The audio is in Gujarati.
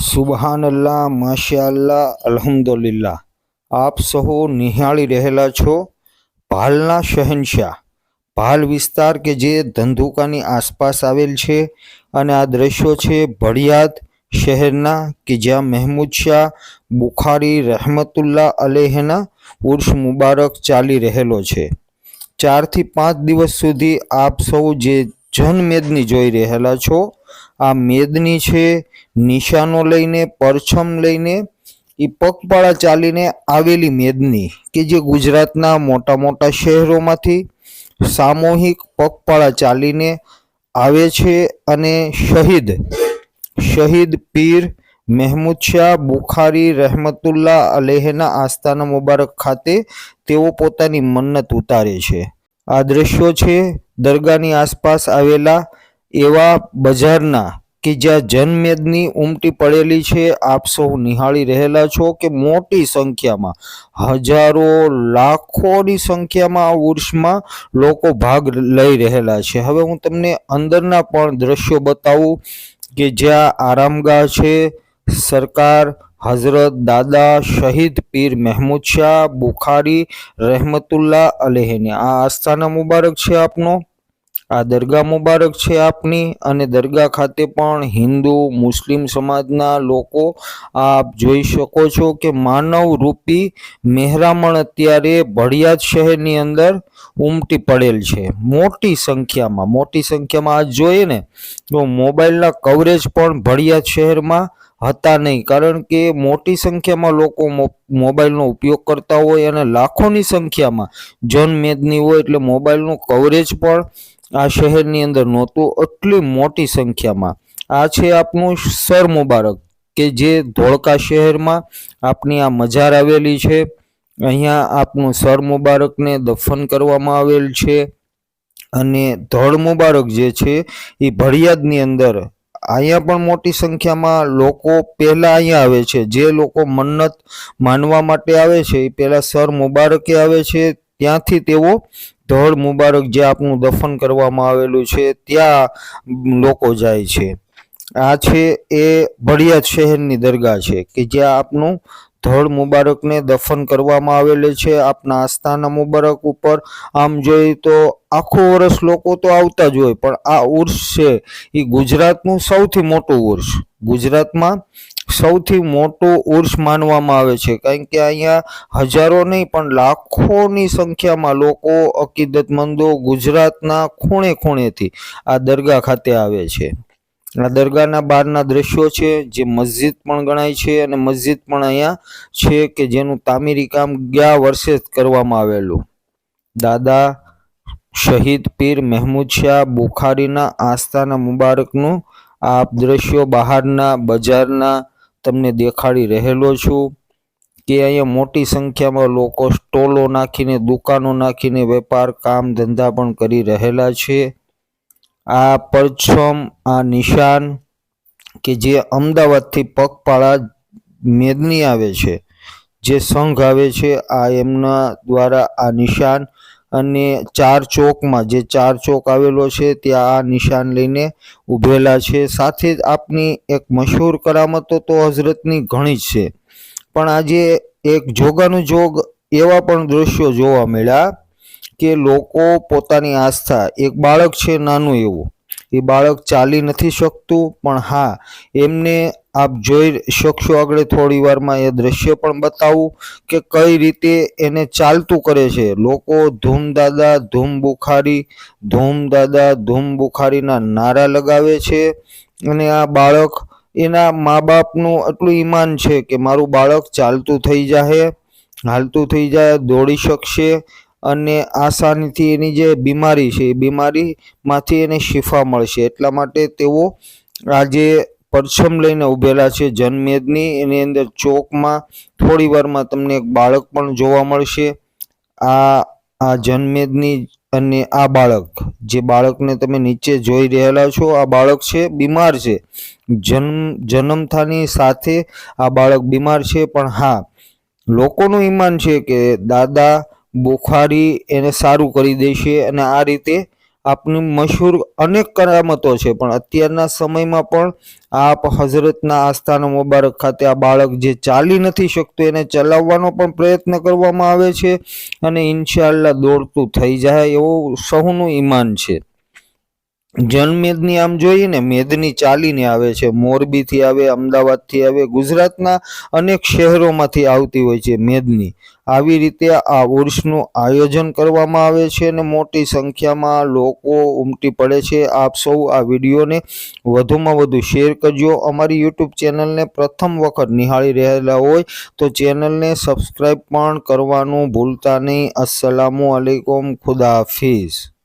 સુબહાનલ્લાહ, માશાઅલ્લાહ, અલ્હમ્દુલિલ્લાહ। આપ સહુ નિહાળી રહેલા છો ભાલના શહેનશાહ ભાલ વિસ્તાર કે જે ધંધુકાની આસપાસ આવેલ છે। અને આ દ્રશ્યો છે ભડિયાદ શહેરના કે જ્યાં મહેમૂદ શાહ બુખારી રહેમતુલ્લાહ અલેહના ઉર્સ મુબારક ચાલી રહેલો છે। 4 થી 5 દિવસ સુધી આપ સૌ જે જન મેદની જોઈ રહેલા છો, આ મેદની છે નિશાનો લઈને, પરછમ લઈને, એ પગપાળા ચાલીને આવેલી મેદની કે જે ગુજરાતના મોટા મોટા શહેરોમાંથી સામૂહિક પગપાળા ચાલીને આવે છે। અને શહીદ પીર મહેમૂદ શાહ બુખારી રહેમતુલ્લાહ અલેહના આસ્થાના મુબારક ખાતે તેઓ પોતાની મન્નત ઉતારે છે। આ દ્રશ્યો છે દરગાહની આસપાસ આવેલા એવા બજારના કે જ્યાં જનમેદની ઉમટી પડેલી છે। આપ સૌ નિહાળી રહેલા છો કે મોટી સંખ્યામાં, હજારો લાખોની સંખ્યામાં આ ઉર્સમાં લોકો ભાગ લઈ રહેલા છે। હવે હું તમને અંદરના પણ દ્રશ્યો બતાવું કે જ્યાં આરામગાહ છે સરકાર હઝરત દાદા શહીદ પીર મહેમૂદ શાહ બુખારી રહેમતુલ્લાહ અલેહની આ આસ્થાના મુબારક છે આપનો, આ દરગાહ મુબારક છે આપની। અને દરગાહ ખાતે પણ હિન્દુ મુસ્લિમ સમાજના લોકો આપ જોઈ શકો છો કે માનવ રૂપી મહેરામણ અત્યારે ભડિયાદ શહેરની અંદર ઉમટી પડેલ છે મોટી સંખ્યામાં। આજ જોઈએ ને તો મોબાઈલના કવરેજ પણ ભડિયાદ શહેરમાં હતા નહીં, કારણ કે મોટી સંખ્યામાં લોકો મોબાઈલનો ઉપયોગ કરતા હોય અને લાખોની સંખ્યામાં જનમેદની હોય એટલે મોબાઈલનું કવરેજ પણ આ શહેરની અંદર નહોતું એટલી મોટી સંખ્યામાં। આ છે આપનું સર મુબારક કે જે ધોળકા શહેરમાં આપની આ મજાર આવેલી છે। અહીંયા આપનું સર મુબારકને દફન કરવામાં આવેલ છે। અને ધડ મુબારક જે છે એ ભડિયાદની અંદર અહીંયા પણ મોટી સંખ્યામાં લોકો પહેલા અહીંયા આવે છે। જે લોકો મન્નત માનવા માટે આવે છે એ પહેલા સર મુબારકે આવે છે, ત્યાંથી તેઓ ધડ મુબારક જે આપનું દફન કરવામાં આવેલું છે ત્યાં લોકો જાય છે। આ છે એ ભડિયાદ શહેરની દરગાહ છે કે જ્યાં આપનું ધડ મુબારકને દફન કરવામાં આવેલું છે આપના આસ્થાના મુબારક ઉપર। આમ જોઈએ તો આખું વર્ષ લોકો તો આવતા જ હોય, પણ આ ઉર્સ છે એ ગુજરાતનું સૌથી મોટું ઉર્સ, ગુજરાતમાં સૌથી મોટું ઉર્સ માનવામાં આવે છે, કારણ કે અહીંયા હજારો નહીં પણ લાખોની સંખ્યામાં લોકો અકીદતમંદો ગુજરાતના ખૂણે ખૂણેથી આ દરગાહ ખાતે આવે છે। આ દરગાહના બહારના દ્રશ્યો છે જે મસ્જિદ પણ ગણાય છે, અને મસ્જિદ પણ અહીંયા છે કે જેનું તામીરી કામ ગયા વર્ષે જ કરવામાં આવેલું। દાદા શહીદ પીર મહેમૂદ શાહ બુખારીના આસ્થાના મુબારકનું આ દ્રશ્યો બહારના બજારના તમને દેખાડી રહેલો છું કે અહીંયા મોટી સંખ્યામાં લોકો સ્ટોલો નાખીને, દુકાનો નાખીને વેપાર કામ ધંધા પણ કરી રહેલા છે। આ પરછમ, આ નિશાન કે જે અમદાવાદથી પગપાળા મેદની આવે છે, જે સંઘ આવે છે, આ એમના દ્વારા આ નિશાન અને ચાર ચોકમાં જે ચાર ચોક આવેલો છે ત્યાં આ નિશાન લઈને ઊભેલા છે। સાથે જ આપની એક મશહૂર કરામતો તો હઝરતની ઘણી જ છે, પણ આજે એક જોગાનું જોગ એવા પણ દ્રશ્યો જોવા મળ્યા કે લોકો પોતાની આસ્થા, એક બાળક છે નાનું એવું, એ બાળક ચાલી નથી શકતું, પણ હા એમને આપ જોઈ શકશો આગળ થોડી વારમાં એ દ્રશ્ય પણ બતાવું કે કઈ રીતે એને ચાલતું કરે છે લોકો। ધૂમ દાદા ધૂમ બુખારી, ધૂમ દાદા ધૂમ બુખારીના નારા લગાવે છે। અને આ બાળક એના મા બાપનું એટલું ઈમાન છે કે મારું બાળક ચાલતું થઈ જાય, હાલતું થઈ જાય, દોડી શકશે અને આસાનીથી એની જે બીમારી છે એ બીમારીમાંથી એને શિફા મળશે, એટલા માટે તેઓ આજે પરછમ લઈને ઊભેલા છે જનમેદની। એની અંદર ચોકમાં થોડી વારમાં તમને એક બાળક પણ જોવા મળશે। આ જનમેદની અને આ બાળક, જે બાળકને તમે નીચે જોઈ રહેલા છો, આ બાળક છે બીમાર છે, જન્મતાની સાથે આ બાળક બીમાર છે, પણ હા લોકોનું ઈમાન છે કે દાદા બુખારી એને સારું કરી દેશે, અને આ રીતે આપની મશહૂર અનેક કરામતો છે, પણ અત્યારના સમયમાં પણ આપ હઝરતના આસ્થાના મુબારક ખાતે આ બાળક જે ચાલી નથી શકતું એને ચલાવવાનો પણ પ્રયત્ન કરવામાં આવે છે અને ઇન્શાઅલ્લાહ દોડતું થઈ જાય એવું સૌનું ઈમાન છે. જનમેદની આમ જોઈએ ને, મેદની ચાલીને આવે છે, મોરબીથી આવે, અમદાવાદથી આવે, ગુજરાતના અનેક શહેરોમાંથી આવતી હોય છે મેદની. આવી રીતે આ ઉર્સનું આયોજન કરવામાં આવે છે અને મોટી સંખ્યામાં લોકો ઉમટી પડે છે. આપ સૌ આ વિડીયોને વધુમાં વધુ શેર કરજો. અમારી યુટ્યુબ ચેનલને પ્રથમ વખત નિહાળી રહેલા હોય તો ચેનલને સબસ્ક્રાઈબ પણ કરવાનું ભૂલતા નહીં. અસ્સલામુ અલૈકુમ, ખુદા હાફિઝ.